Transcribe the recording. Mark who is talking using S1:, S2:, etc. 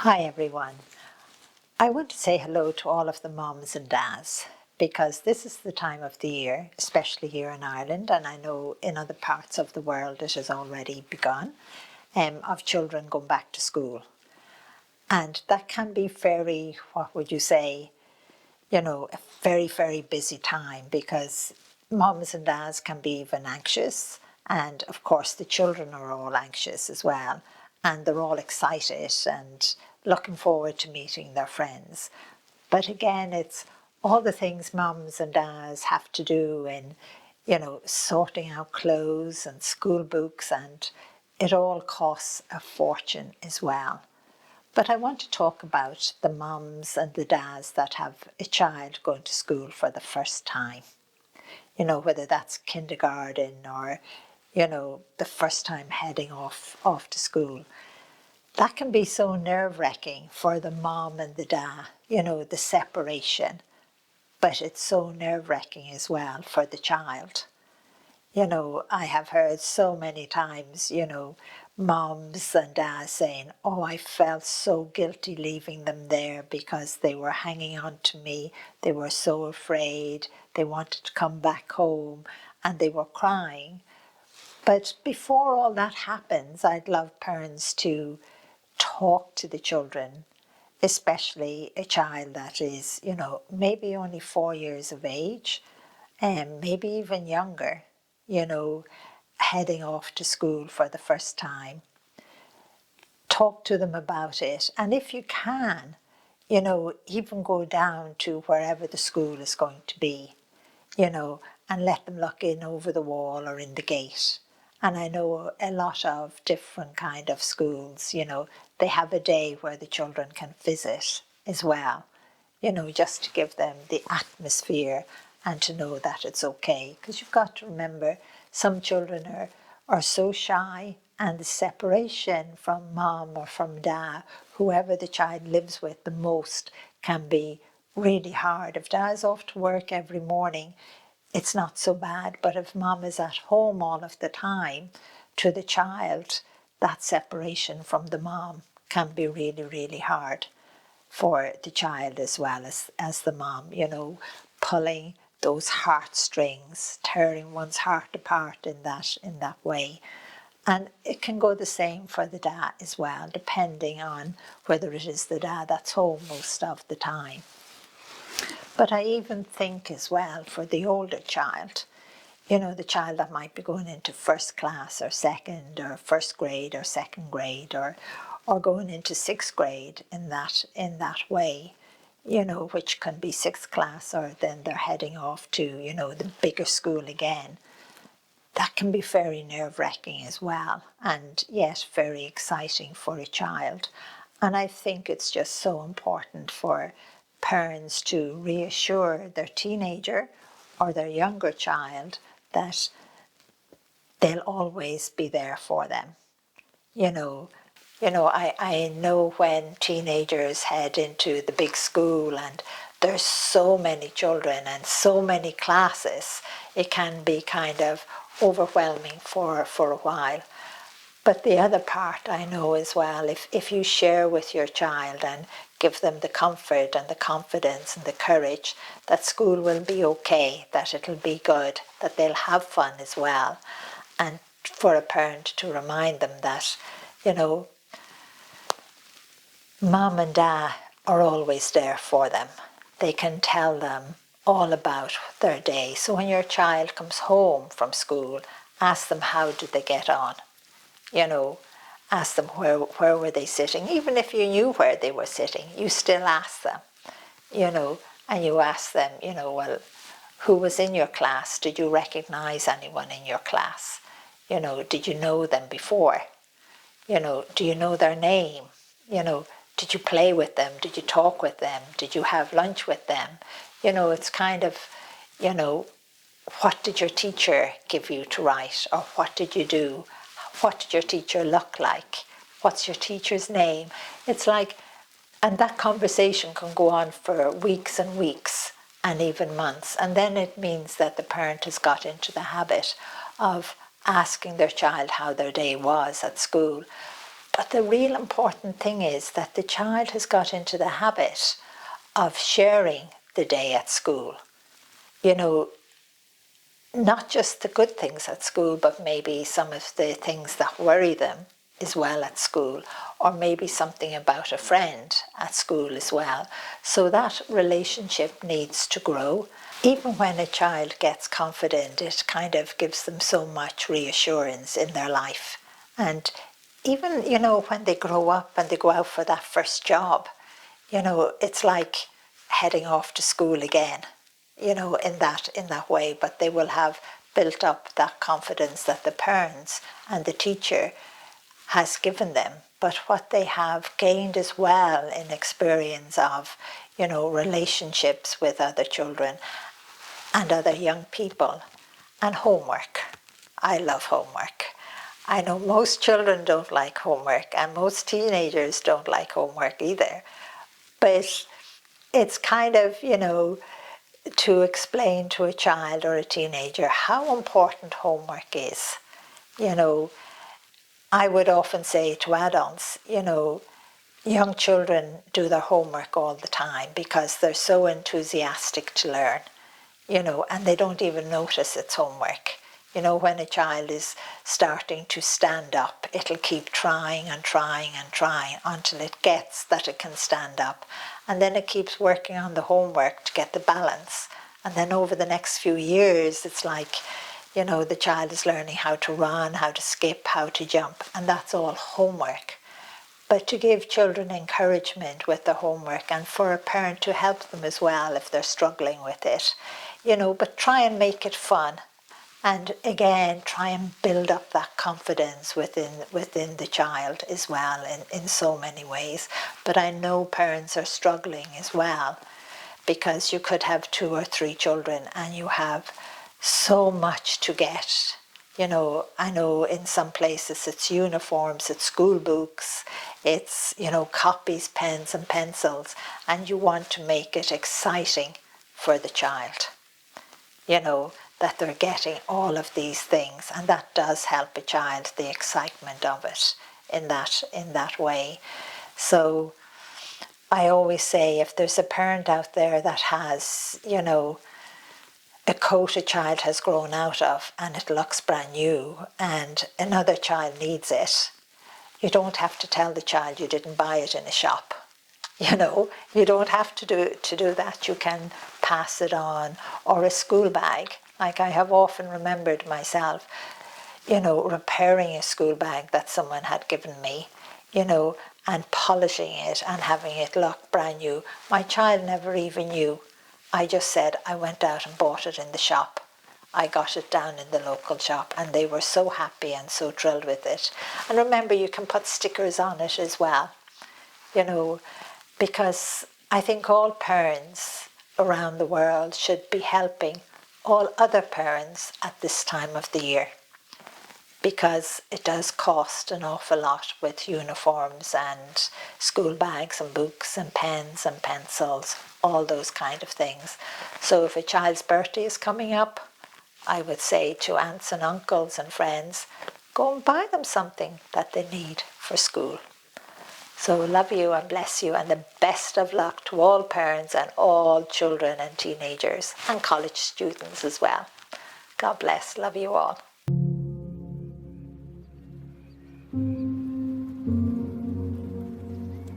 S1: Hi everyone. I want to say hello to all of the mums and dads because this is the time of the year, especially here in Ireland, and I know in other parts of the world it has already begun, of children going back to school. And that can be very, what would you say, a very, very busy time because mums and dads can be even anxious. And of course, the children are all anxious as well. And they're all excited and looking forward to meeting their friends. But again, it's all the things mums and dads have to do in, sorting out clothes and school books, and it all costs a fortune as well. But I want to talk about the mums and the dads that have a child going to school for the first time. Whether that's kindergarten or, the first time heading off to school. That can be so nerve-wracking for the mom and the dad, the separation. But it's so nerve-wracking as well for the child. I have heard so many times, moms and dads saying, oh, I felt so guilty leaving them there because they were hanging on to me. They were so afraid. They wanted to come back home and they were crying. But before all that happens, I'd love parents to talk to the children, especially a child that is, maybe only 4 years of age and maybe even younger, heading off to school for the first time. Talk to them about it. And if you can, even go down to wherever the school is going to be, and let them look in over the wall or in the gate. And I know a lot of different kind of schools, they have a day where the children can visit as well, just to give them the atmosphere and to know that it's okay. Because you've got to remember, some children are so shy, and the separation from mom or from dad, whoever the child lives with the most, can be really hard. If dad's off to work every morning, it's not so bad. But if mom is at home all of the time, to the child, that separation from the mom can be really, really hard for the child as well as the mom, pulling those heartstrings, tearing one's heart apart in that way. And it can go the same for the dad as well, depending on whether it is the dad that's home most of the time. But I even think as well for the older child, the child that might be going into first class or second or first grade or second grade or going into sixth grade in that way, which can be sixth class, or then they're heading off to, the bigger school again. That can be very nerve-wracking as well, and yet very exciting for a child. And I think it's just so important for parents to reassure their teenager or their younger child that they'll always be there for them. I know when teenagers head into the big school and there's so many children and so many classes, it can be kind of overwhelming for a while. But the other part I know as well, if you share with your child and give them the comfort and the confidence and the courage that school will be okay, that it'll be good, that they'll have fun as well. And for a parent to remind them that, mom and dad are always there for them. They can tell them all about their day. So when your child comes home from school, ask them how did they get on. Ask them where were they sitting. Even if you knew where they were sitting, you still ask them, and you ask them, well, who was in your class? Did you recognize anyone in your class? Did you know them before? Do you know their name? Did you play with them? Did you talk with them? Did you have lunch with them? It's kind of, what did your teacher give you to write? Or what did you do? What did your teacher look like? What's your teacher's name? It's like, and that conversation can go on for weeks and weeks and even months. And then it means that the parent has got into the habit of asking their child how their day was at school. But the real important thing is that the child has got into the habit of sharing the day at school. You know, not just the good things at school, but maybe some of the things that worry them as well at school, or maybe something about a friend at school as well. So that relationship needs to grow. Even when a child gets confident, it kind of gives them so much reassurance in their life. And even, you know, when they grow up and they go out for that first job, you know, it's like heading off to school again, you know, in that way. But they will have built up that confidence that the parents and the teacher has given them, but what they have gained as well in experience of, you know, relationships with other children and other young people, and homework. I love homework. I know most children don't like homework, and most teenagers don't like homework either. But it's kind of, you know, to explain to a child or a teenager how important homework is. You know, I would often say to adults, you know, young children do their homework all the time because they're so enthusiastic to learn, you know, and they don't even notice it's homework. You know, when a child is starting to stand up, it'll keep trying and trying and trying until it gets that it can stand up. And then it keeps working on the homework to get the balance. And then over the next few years, it's like, you know, the child is learning how to run, how to skip, how to jump, and that's all homework. But to give children encouragement with the homework, and for a parent to help them as well if they're struggling with it, you know, but try and make it fun. And again, try and build up that confidence within the child as well in so many ways. But I know parents are struggling as well, because you could have 2 or 3 children and you have so much to get. You know, I know in some places it's uniforms, it's school books, it's, you know, copies, pens and pencils, and you want to make it exciting for the child. You know, that they're getting all of these things, and that does help a child, the excitement of it in that way. So I always say, if there's a parent out there that has, you know, a coat a child has grown out of and it looks brand new and another child needs it, you don't have to tell the child you didn't buy it in a shop. You know, you don't have to do that. You can pass it on. Or a school bag. Like I have often remembered myself, you know, repairing a school bag that someone had given me, you know, and polishing it and having it look brand new. My child never even knew. I just said I went out and bought it in the shop. I got it down in the local shop, and they were so happy and so thrilled with it. And remember, you can put stickers on it as well, you know, because I think all parents around the world should be helping all other parents at this time of the year, because it does cost an awful lot with uniforms and school bags and books and pens and pencils, all those kind of things. So if a child's birthday is coming up, I would say to aunts and uncles and friends, go and buy them something that they need for school. So love you and bless you, and the best of luck to all parents and all children and teenagers and college students as well. God bless. Love you all.